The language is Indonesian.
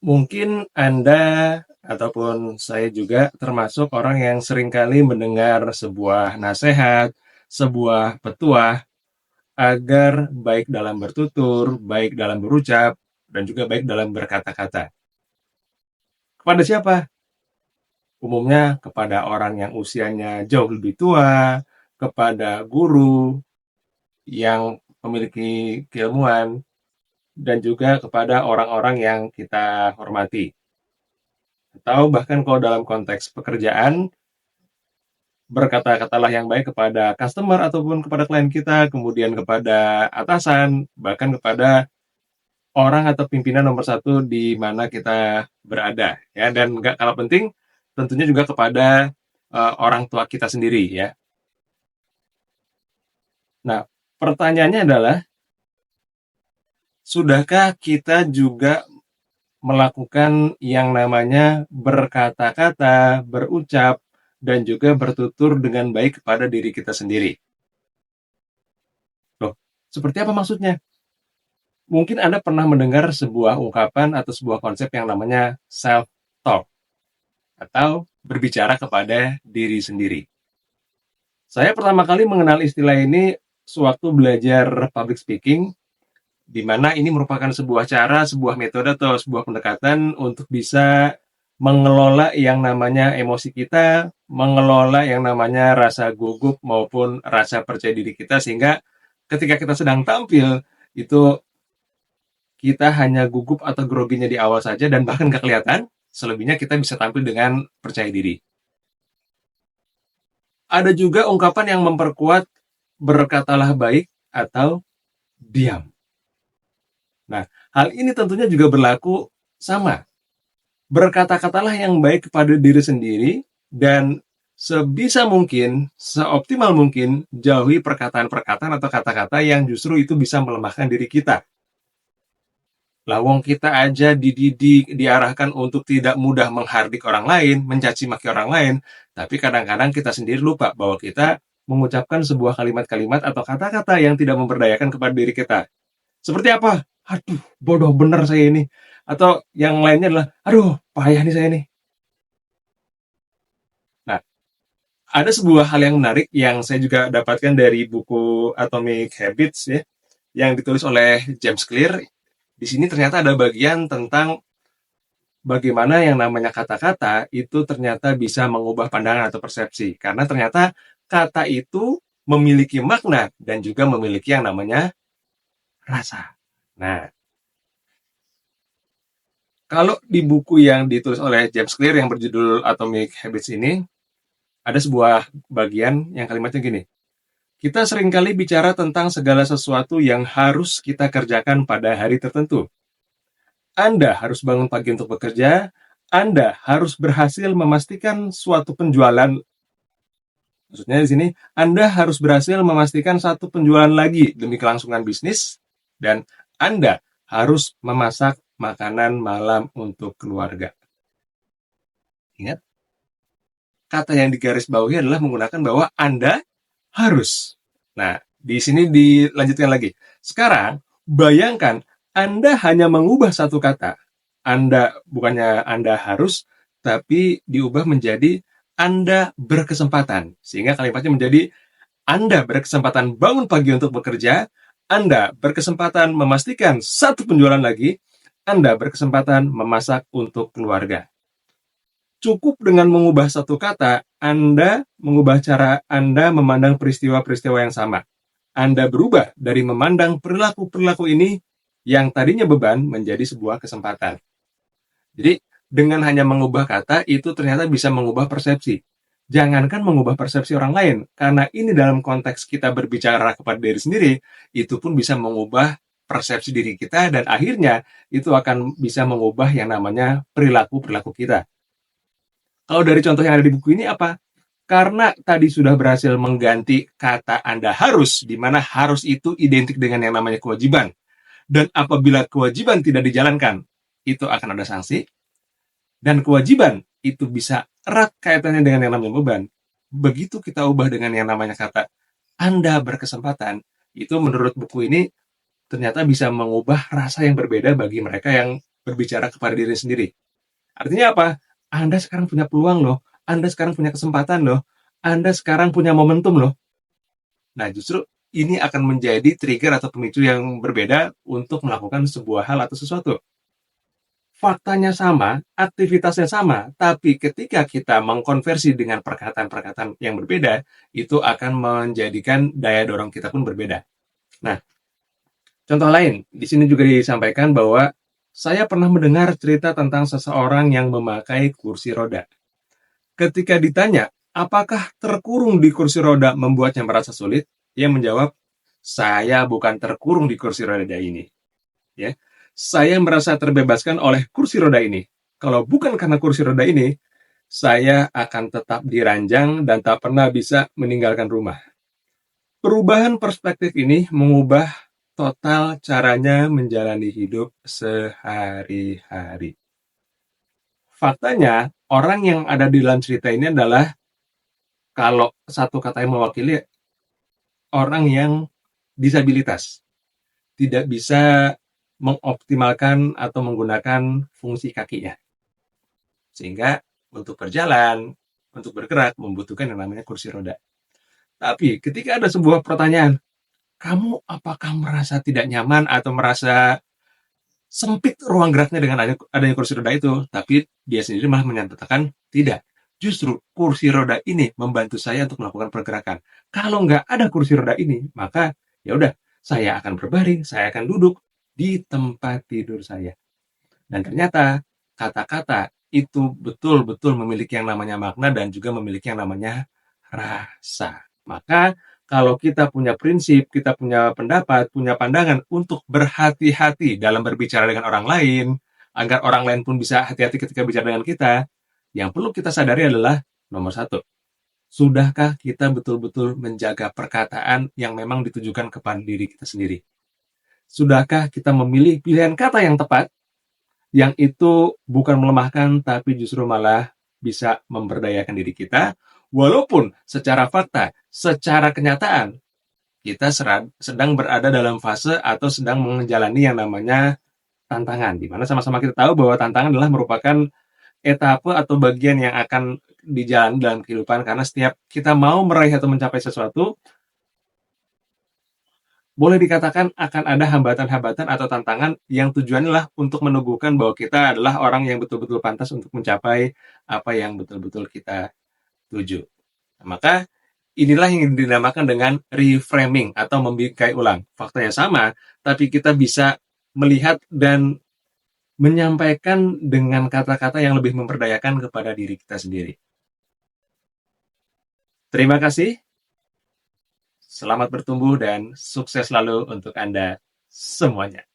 Mungkin Anda ataupun saya juga termasuk orang yang seringkali mendengar sebuah nasihat, sebuah petuah agar baik dalam bertutur, baik dalam berucap, dan juga baik dalam berkata-kata. Kepada siapa? Umumnya kepada orang yang usianya jauh lebih tua, kepada guru yang memiliki keilmuan, dan juga kepada orang-orang yang kita hormati. Atau bahkan kalau dalam konteks pekerjaan, berkata-katalah yang baik kepada customer ataupun kepada klien kita, kemudian kepada atasan, bahkan kepada orang atau pimpinan nomor satu di mana kita berada. Ya, dan nggak kalah penting, tentunya juga kepada orang tua kita sendiri. Ya. Nah, pertanyaannya adalah, sudahkah kita juga melakukan yang namanya berkata-kata, berucap, dan juga bertutur dengan baik kepada diri kita sendiri? Loh, seperti apa maksudnya? Mungkin Anda pernah mendengar sebuah ungkapan atau sebuah konsep yang namanya self-talk atau berbicara kepada diri sendiri. Saya pertama kali mengenal istilah ini sewaktu belajar public speaking, di mana ini merupakan sebuah cara, sebuah metode atau sebuah pendekatan untuk bisa mengelola yang namanya emosi kita, mengelola yang namanya rasa gugup maupun rasa percaya diri kita, sehingga ketika kita sedang tampil, itu kita hanya gugup atau groginya di awal saja dan bahkan gak kelihatan, selebihnya kita bisa tampil dengan percaya diri. Ada juga ungkapan yang memperkuat berkatalah baik atau diam. Nah, hal ini tentunya juga berlaku sama. Berkata-katalah yang baik kepada diri sendiri dan sebisa mungkin, seoptimal mungkin, jauhi perkataan-perkataan atau kata-kata yang justru itu bisa melemahkan diri kita. Lawang kita aja dididik, diarahkan untuk tidak mudah menghardik orang lain, mencaci maki orang lain, tapi kadang-kadang kita sendiri lupa bahwa kita mengucapkan sebuah kalimat-kalimat atau kata-kata yang tidak memberdayakan kepada diri kita. Seperti apa? Aduh, bodoh bener saya ini. Atau yang lainnya adalah, aduh, payah nih saya nih. Nah, ada sebuah hal yang menarik yang saya juga dapatkan dari buku Atomic Habits ya, yang ditulis oleh James Clear. Di sini ternyata ada bagian tentang bagaimana yang namanya kata-kata itu ternyata bisa mengubah pandangan atau persepsi. Karena ternyata kata itu memiliki makna dan juga memiliki yang namanya rasa. Nah, kalau di buku yang ditulis oleh James Clear yang berjudul Atomic Habits ini, ada sebuah bagian yang kalimatnya gini. Kita seringkali bicara tentang segala sesuatu yang harus kita kerjakan pada hari tertentu. Anda harus bangun pagi untuk bekerja, Anda harus berhasil memastikan suatu penjualan. Maksudnya di sini, Anda harus berhasil memastikan satu penjualan lagi demi kelangsungan bisnis, dan Anda harus memasak makanan malam untuk keluarga. Ingat, kata yang digarisbawahi adalah menggunakan bahwa Anda harus. Nah, di sini dilanjutkan lagi. Sekarang, bayangkan Anda hanya mengubah satu kata. Anda bukannya Anda harus, tapi diubah menjadi Anda berkesempatan. Sehingga kalimatnya menjadi Anda berkesempatan bangun pagi untuk bekerja, Anda berkesempatan memastikan satu penjualan lagi, Anda berkesempatan memasak untuk keluarga. Cukup dengan mengubah satu kata, Anda mengubah cara Anda memandang peristiwa-peristiwa yang sama. Anda berubah dari memandang perilaku-perilaku ini yang tadinya beban menjadi sebuah kesempatan. Jadi, dengan hanya mengubah kata, itu ternyata bisa mengubah persepsi. Jangankan mengubah persepsi orang lain, karena ini dalam konteks kita berbicara kepada diri sendiri, itu pun bisa mengubah persepsi diri kita, dan akhirnya itu akan bisa mengubah yang namanya perilaku-perilaku kita. Kalau dari contoh yang ada di buku ini apa? Karena tadi sudah berhasil mengganti kata Anda harus, di mana harus itu identik dengan yang namanya kewajiban. Dan apabila kewajiban tidak dijalankan, itu akan ada sanksi. Dan kewajiban itu bisa erat kaitannya dengan yang namanya beban. Begitu kita ubah dengan yang namanya kata Anda berkesempatan, itu menurut buku ini ternyata bisa mengubah rasa yang berbeda bagi mereka yang berbicara kepada diri sendiri. Artinya apa? Anda sekarang punya peluang loh, Anda sekarang punya kesempatan loh, Anda sekarang punya momentum loh. Nah, justru ini akan menjadi trigger atau pemicu yang berbeda untuk melakukan sebuah hal atau sesuatu. Faktanya sama, aktivitasnya sama, tapi ketika kita mengkonversi dengan perkataan-perkataan yang berbeda, itu akan menjadikan daya dorong kita pun berbeda. Nah, contoh lain, di sini juga disampaikan bahwa saya pernah mendengar cerita tentang seseorang yang memakai kursi roda. Ketika ditanya, apakah terkurung di kursi roda membuatnya merasa sulit? Ia menjawab, saya bukan terkurung di kursi roda ini. Ya, saya merasa terbebaskan oleh kursi roda ini. Kalau bukan karena kursi roda ini, saya akan tetap diranjang dan tak pernah bisa meninggalkan rumah. Perubahan perspektif ini mengubah total caranya menjalani hidup sehari-hari. Faktanya, orang yang ada di dalam cerita ini adalah, kalau satu kata yang mewakili, orang yang disabilitas, tidak bisa mengoptimalkan atau menggunakan fungsi kakinya. Sehingga untuk berjalan, untuk bergerak, membutuhkan yang namanya kursi roda. Tapi ketika ada sebuah pertanyaan, kamu apakah merasa tidak nyaman atau merasa sempit ruang geraknya dengan adanya kursi roda itu? Tapi dia sendiri malah menyatakan tidak. Justru kursi roda ini membantu saya untuk melakukan pergerakan. Kalau nggak ada kursi roda ini, maka ya udah, saya akan berbaring, saya akan duduk di tempat tidur saya. Dan ternyata kata-kata itu betul-betul memiliki yang namanya makna dan juga memiliki yang namanya rasa. Maka kalau kita punya prinsip, kita punya pendapat, punya pandangan untuk berhati-hati dalam berbicara dengan orang lain, agar orang lain pun bisa hati-hati ketika bicara dengan kita, yang perlu kita sadari adalah, nomor satu, sudahkah kita betul-betul menjaga perkataan yang memang ditujukan kepada diri kita sendiri? Sudahkah kita memilih pilihan kata yang tepat, yang itu bukan melemahkan tapi justru malah bisa memberdayakan diri kita, walaupun secara fakta, secara kenyataan, kita sedang berada dalam fase atau sedang menjalani yang namanya tantangan, di mana sama-sama kita tahu bahwa tantangan adalah merupakan etape atau bagian yang akan dijalani dalam kehidupan, karena setiap kita mau meraih atau mencapai sesuatu, boleh dikatakan akan ada hambatan-hambatan atau tantangan yang tujuannya lah untuk meneguhkan bahwa kita adalah orang yang betul-betul pantas untuk mencapai apa yang betul-betul kita tuju. Maka inilah yang dinamakan dengan reframing atau membingkai ulang. Faktanya sama, tapi kita bisa melihat dan menyampaikan dengan kata-kata yang lebih memperdayakan kepada diri kita sendiri. Terima kasih, selamat bertumbuh dan sukses selalu untuk Anda semuanya.